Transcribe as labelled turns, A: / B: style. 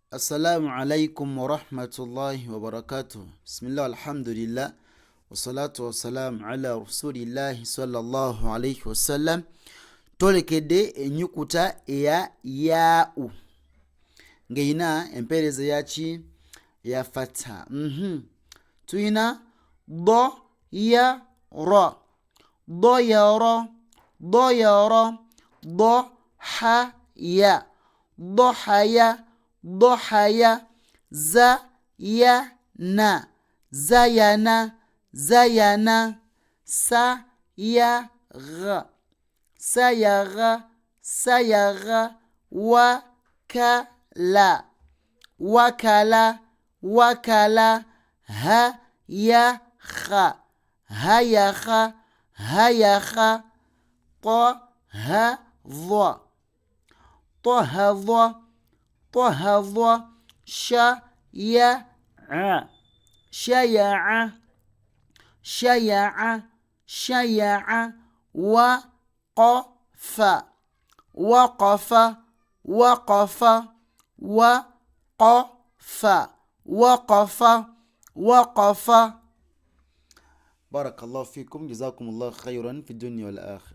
A: السلام عليكم ورحمة الله وبركاته. بسم الله والحمد لله والصلاة والسلام على رسول الله صلى الله عليه وسلم. Tolekede enyukuta ya ya'u ngaina empereza yachi ya fatha. Tuina do ya ra, do ya ra, do ya ra, do ha ya, do ha ya, do ha ya, za ya na, za ya na, za ya na, sa ya ga, sayagha, sayagha, wakala, wakala, wakala, hayakha, hayakha, hayakha, طهظ, طهظ, طهظ, شيع, شيع, شيع, شيع, وقف, وقف, وقف, وقف, وقف, وقف. بارك الله فيكم، جزاكم الله خيرا في الدنيا والآخرة.